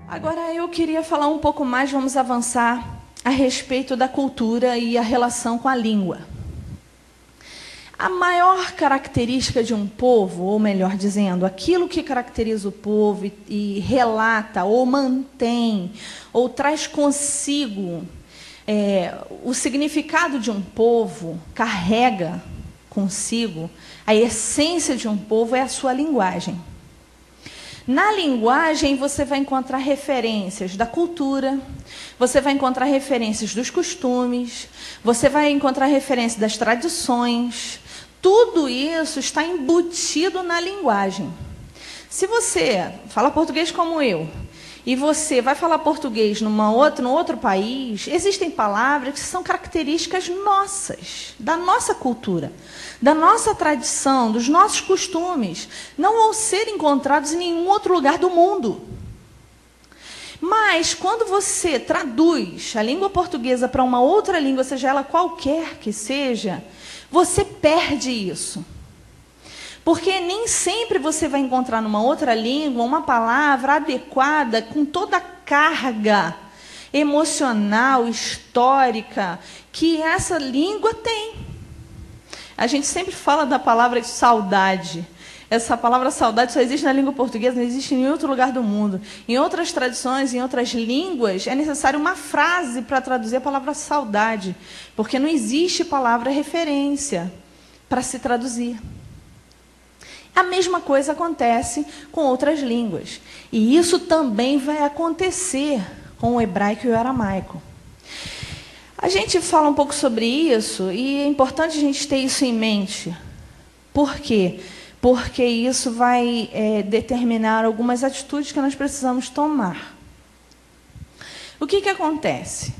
Agora eu queria falar um pouco mais, vamos avançar a respeito da cultura e a relação com a língua. A maior característica de um povo, ou melhor dizendo, aquilo que caracteriza o povo e relata, ou mantém, ou traz consigo o significado de um povo, carrega consigo, a essência de um povo é a sua linguagem. Na linguagem, você vai encontrar referências da cultura, você vai encontrar referências dos costumes, você vai encontrar referências das tradições. Tudo isso está embutido na linguagem. Se você fala português como eu, e você vai falar português num outro país, existem palavras que são características nossas, da nossa cultura, da nossa tradição, dos nossos costumes, não vão ser encontrados em nenhum outro lugar do mundo. Mas, quando você traduz a língua portuguesa para uma outra língua, seja ela qualquer que seja, você perde isso. Porque nem sempre você vai encontrar numa outra língua uma palavra adequada com toda a carga emocional, histórica, que essa língua tem. A gente sempre fala da palavra saudade. Essa palavra saudade só existe na língua portuguesa, não existe em outro lugar do mundo. Em outras tradições, em outras línguas, é necessário uma frase para traduzir a palavra saudade, porque não existe palavra referência para se traduzir. A mesma coisa acontece com outras línguas. E isso também vai acontecer com o hebraico e o aramaico. A gente fala um pouco sobre isso e é importante a gente ter isso em mente. Por quê? Porque isso vai determinar algumas atitudes que nós precisamos tomar. O que acontece?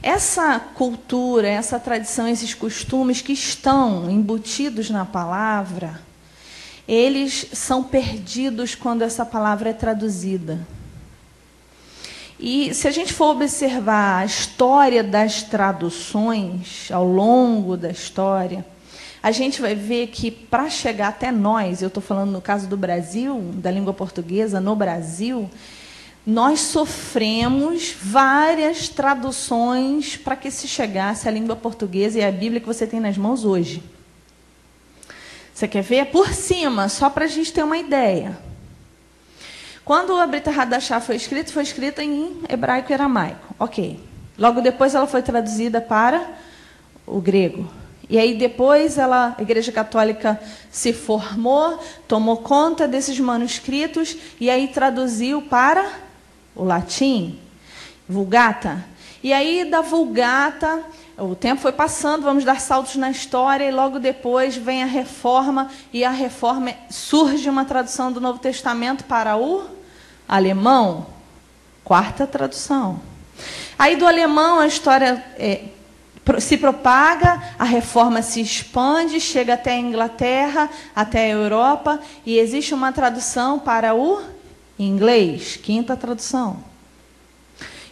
Essa cultura, essa tradição, esses costumes que estão embutidos na palavra, eles são perdidos quando essa palavra é traduzida. E se a gente for observar a história das traduções, ao longo da história, a gente vai ver que para chegar até nós, eu estou falando no caso do Brasil, da língua portuguesa, no Brasil, nós sofremos várias traduções para que se chegasse à língua portuguesa e à Bíblia que você tem nas mãos hoje. Você quer ver? Por cima, só para a gente ter uma ideia. Quando a Brit Hadashah foi escrita em hebraico e aramaico. Ok. Logo depois ela foi traduzida para o grego. E aí depois a Igreja Católica se formou, tomou conta desses manuscritos e aí traduziu para o latim, Vulgata. E aí da Vulgata, o tempo foi passando, vamos dar saltos na história, e logo depois vem a Reforma, e a Reforma surge uma tradução do Novo Testamento para o alemão, quarta tradução. Aí do alemão a história se propaga, a Reforma se expande, chega até a Inglaterra, até a Europa, e existe uma tradução para o inglês, quinta tradução.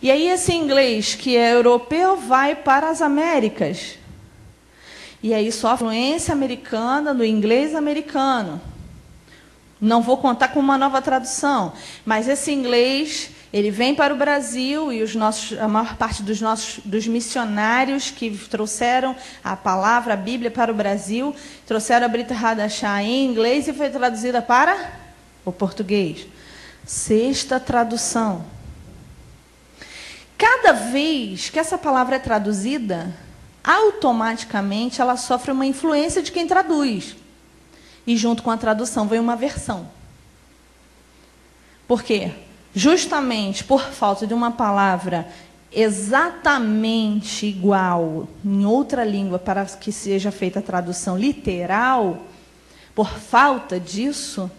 E aí esse inglês, que é europeu, vai para as Américas. E aí sofre influência americana, do inglês americano. Não vou contar com uma nova tradução, mas esse inglês, ele vem para o Brasil, e a maior parte dos missionários que trouxeram a palavra, a Bíblia para o Brasil, trouxeram a Brit Hadashah em inglês e foi traduzida para o português. Sexta tradução. Cada vez que essa palavra é traduzida, automaticamente ela sofre uma influência de quem traduz. E junto com a tradução vem uma versão. Por quê? Justamente por falta de uma palavra exatamente igual em outra língua para que seja feita a tradução literal, por falta disso,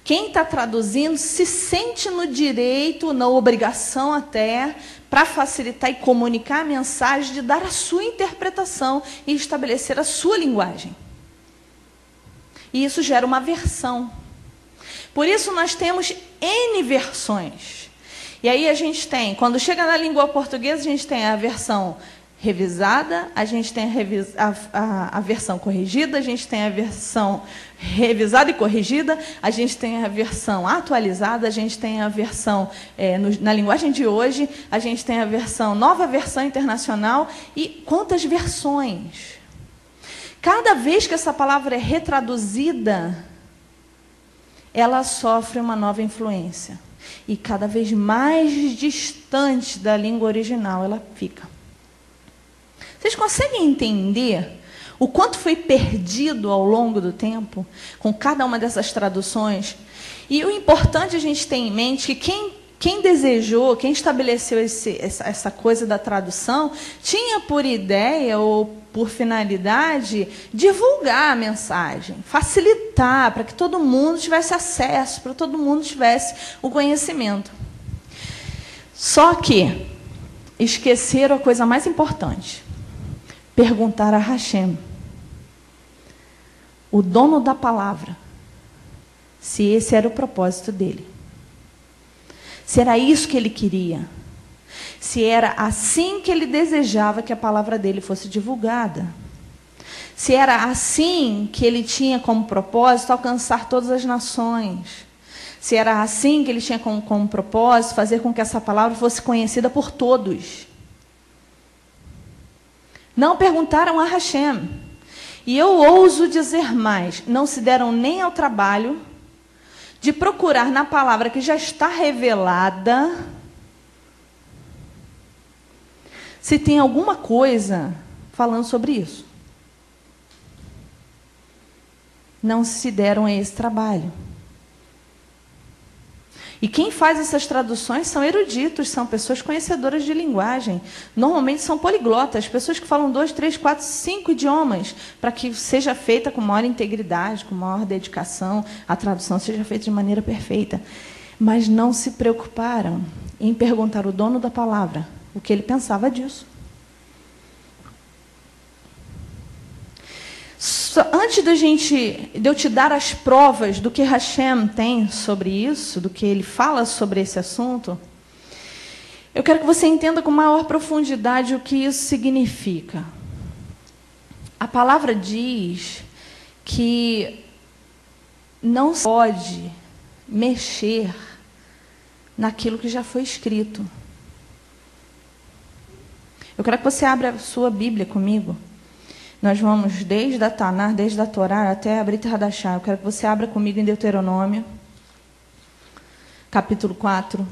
quem está traduzindo se sente no direito, na obrigação até, para facilitar e comunicar a mensagem, de dar a sua interpretação e estabelecer a sua linguagem. E isso gera uma versão. Por isso nós temos N versões. E aí a gente tem, quando chega na língua portuguesa, a gente tem a versão revisada, a gente tem a versão corrigida, a gente tem a versão revisada e corrigida, a gente tem a versão atualizada, a gente tem a versão na linguagem de hoje, a gente tem a versão, nova versão internacional, e quantas versões? Cada vez que essa palavra é retraduzida, ela sofre uma nova influência. E cada vez mais distante da língua original ela fica. Vocês conseguem entender o quanto foi perdido ao longo do tempo com cada uma dessas traduções? E o importante a gente ter em mente que quem desejou, quem estabeleceu essa coisa da tradução, tinha por ideia ou por finalidade divulgar a mensagem, facilitar para que todo mundo tivesse acesso, para que todo mundo tivesse o conhecimento. Só que esqueceram a coisa mais importante. Perguntar a Hashem, o dono da palavra, se esse era o propósito dele. Se era isso que ele queria. Se era assim que ele desejava que a palavra dele fosse divulgada. Se era assim que ele tinha como propósito alcançar todas as nações. Se era assim que ele tinha como propósito fazer com que essa palavra fosse conhecida por todos. Não perguntaram a Hashem. E eu ouso dizer mais, não se deram nem ao trabalho de procurar na palavra que já está revelada se tem alguma coisa falando sobre isso. Não se deram a esse trabalho. E quem faz essas traduções são eruditos, são pessoas conhecedoras de linguagem. Normalmente são poliglotas, pessoas que falam 2, 3, 4, 5 idiomas, para que seja feita com maior integridade, com maior dedicação, a tradução seja feita de maneira perfeita. Mas não se preocuparam em perguntar ao dono da palavra o que ele pensava disso. Antes de eu te dar as provas do que Hashem tem sobre isso, do que ele fala sobre esse assunto, eu quero que você entenda com maior profundidade o que isso significa. A palavra diz que não se pode mexer naquilo que já foi escrito. Eu quero que você abra a sua Bíblia comigo. Nós vamos desde a Tanar, desde a Torá até a Brit Hadashah. Eu quero que você abra comigo em Deuteronômio, capítulo 4,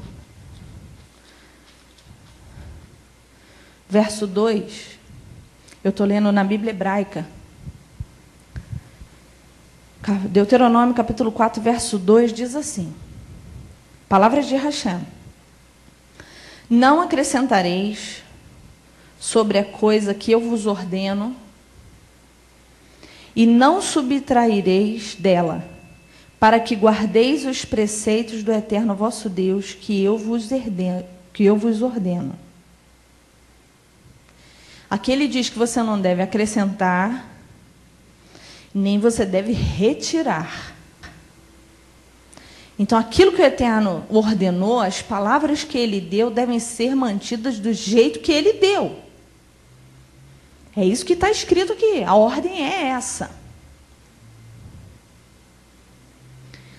verso 2. Eu estou lendo na Bíblia hebraica. Deuteronômio, capítulo 4, verso 2, diz assim. Palavras de Hashem. Não acrescentareis sobre a coisa que eu vos ordeno, e não subtraireis dela, para que guardeis os preceitos do eterno vosso Deus, que eu vos ordeno. Aqui ele diz que você não deve acrescentar, nem você deve retirar. Então, aquilo que o Eterno ordenou, as palavras que ele deu, devem ser mantidas do jeito que ele deu. É isso que está escrito aqui. A ordem é essa.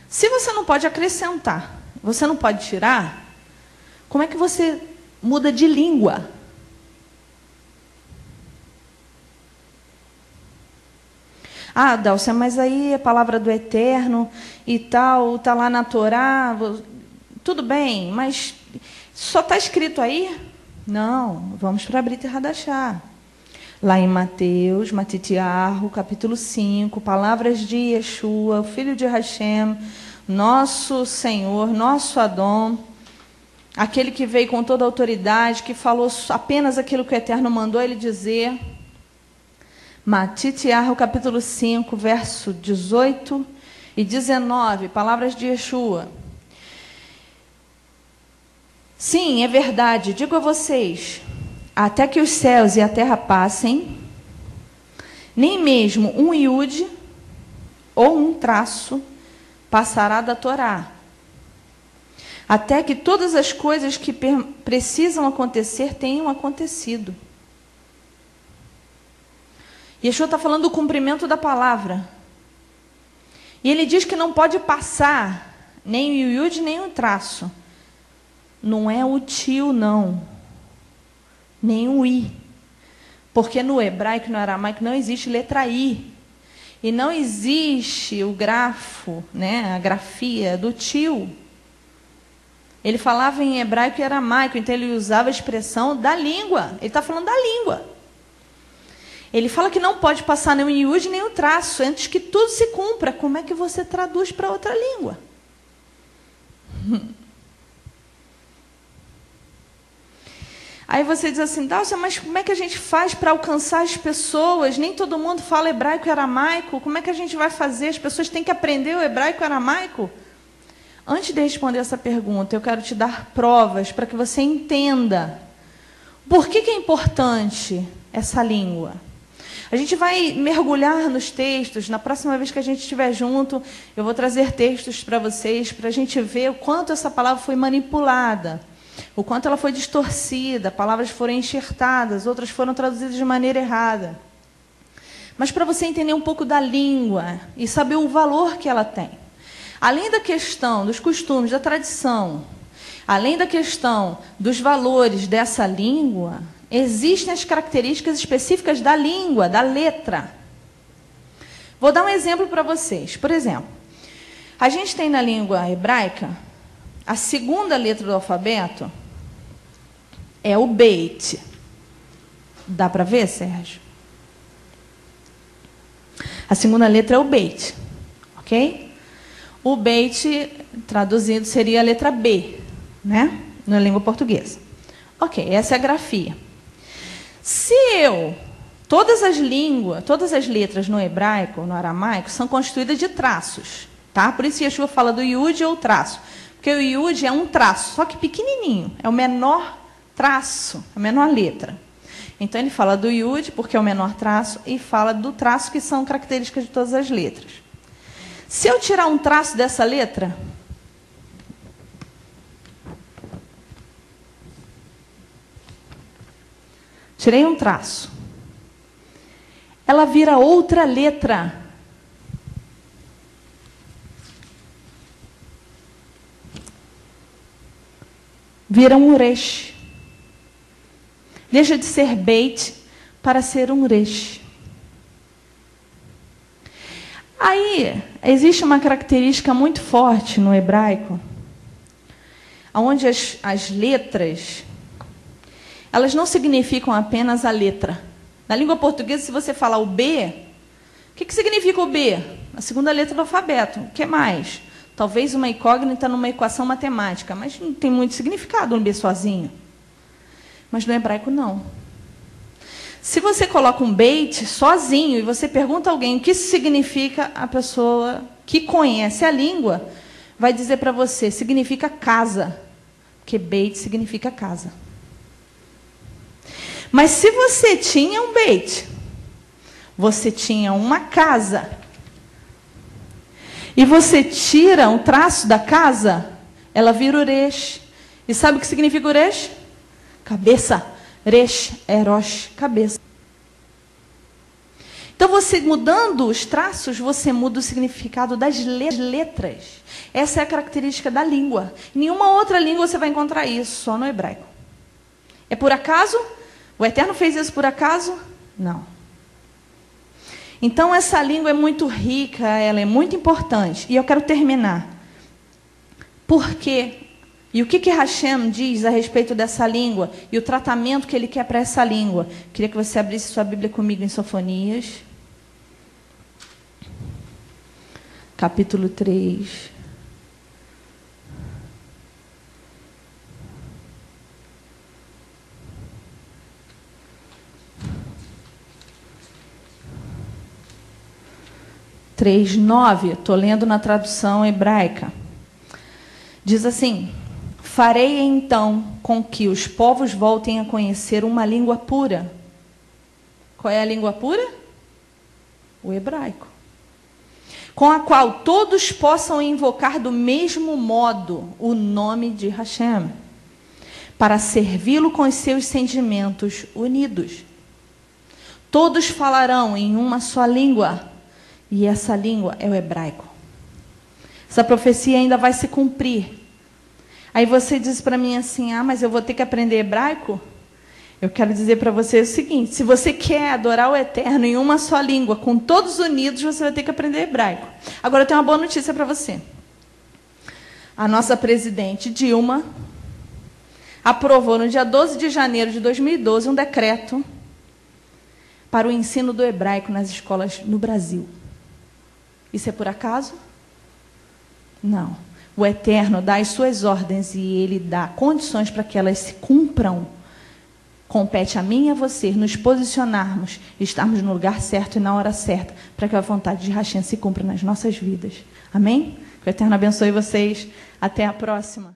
Se você não pode acrescentar, você não pode tirar, como é que você muda de língua? Ah, Dálcia, mas aí é palavra do Eterno e tal, está lá na Torá. Tudo bem, mas só está escrito aí? Não, vamos para a Brit Hadashah. Lá em Mateus, Matitiarro, capítulo 5, palavras de Yeshua, o filho de Hashem, nosso Senhor, nosso Adão, aquele que veio com toda a autoridade, que falou apenas aquilo que o Eterno mandou ele dizer. Matitiarro, capítulo 5, verso 18 e 19, palavras de Yeshua. Sim, é verdade, digo a vocês, até que os céus e a terra passem, nem mesmo um iude ou um traço passará da Torá, até que todas as coisas que precisam acontecer tenham acontecido. Yeshua está falando do cumprimento da palavra. E ele diz que não pode passar nem o iud, nem o traço. Não é o tio, não. Nem o i. Porque no hebraico e no aramaico não existe letra i. E não existe o grafo, né, a grafia do tio. Ele falava em hebraico e aramaico, então ele usava a expressão da língua. Ele está falando da língua. Ele fala que não pode passar nem o iud, nem o traço, antes que tudo se cumpra. Como é que você traduz para outra língua? Aí você diz assim, Dálcia, mas como é que a gente faz para alcançar as pessoas? Nem todo mundo fala hebraico e aramaico. Como é que a gente vai fazer? As pessoas têm que aprender o hebraico e aramaico? Antes de responder essa pergunta, eu quero te dar provas para que você entenda por que é importante essa língua. A gente vai mergulhar nos textos. Na próxima vez que a gente estiver junto, eu vou trazer textos para vocês, para a gente ver o quanto essa palavra foi manipulada, o quanto ela foi distorcida, palavras foram enxertadas, outras foram traduzidas de maneira errada. Mas para você entender um pouco da língua e saber o valor que ela tem. Além da questão dos costumes, da tradição, além da questão dos valores dessa língua, existem as características específicas da língua, da letra. Vou dar um exemplo para vocês. Por exemplo, a gente tem na língua hebraica, a segunda letra do alfabeto é o beit. Dá para ver, Sérgio? A segunda letra é o beit, ok? O beit, traduzido, seria a letra B, né? Na língua portuguesa. Ok, essa é a grafia. Se todas as letras no hebraico, no aramaico, são constituídas de traços, tá? Por isso Yeshua fala do iud ou traço. Porque o iud é um traço, só que pequenininho, é o menor traço, a menor letra. Então ele fala do iud, porque é o menor traço, e fala do traço, que são características de todas as letras. Se eu tirar um traço dessa letra, tirei um traço, ela vira outra letra. Vira um uresh. Deixa de ser beit para ser um uresh. Aí, existe uma característica muito forte no hebraico, onde as letras, elas não significam apenas a letra. Na língua portuguesa, se você falar o B, o que significa o B? A segunda letra do alfabeto. O que mais? Talvez uma incógnita numa equação matemática, mas não tem muito significado no B sozinho. Mas no hebraico, não. Se você coloca um beit sozinho e você pergunta a alguém o que isso significa, a pessoa que conhece a língua vai dizer para você, significa casa. Porque beit significa casa. Mas se você tinha um beit, você tinha uma casa, e você tira um traço da casa, ela vira uresh. E sabe o que significa uresh? Cabeça. Resh é rosh, cabeça. Então, você mudando os traços, você muda o significado das letras. Essa é a característica da língua. Em nenhuma outra língua você vai encontrar isso, só no hebraico. É por acaso? O Eterno fez isso por acaso? Não. Então, essa língua é muito rica, ela é muito importante. E eu quero terminar. Por quê? E o que Hashem diz a respeito dessa língua? E o tratamento que ele quer para essa língua? Queria que você abrisse sua Bíblia comigo em Sofonias. Capítulo 3. Três, 9, estou lendo na tradução hebraica. Diz assim: farei então com que os povos voltem a conhecer uma língua pura. Qual é a língua pura? O hebraico. Com a qual todos possam invocar do mesmo modo o nome de Hashem, para servi-lo com os seus sentimentos unidos. Todos falarão em uma só língua, e essa língua é o hebraico. Essa profecia ainda vai se cumprir. Aí você diz para mim assim, mas eu vou ter que aprender hebraico? Eu quero dizer para você o seguinte, se você quer adorar o Eterno em uma só língua, com todos unidos, você vai ter que aprender hebraico. Agora eu tenho uma boa notícia para você. A nossa presidente Dilma aprovou no dia 12 de janeiro de 2012 um decreto para o ensino do hebraico nas escolas no Brasil. Isso é por acaso? Não. O Eterno dá as suas ordens e Ele dá condições para que elas se cumpram. Compete a mim e a você nos posicionarmos, estarmos no lugar certo e na hora certa, para que a vontade de Hashem se cumpra nas nossas vidas. Amém? Que o Eterno abençoe vocês. Até a próxima.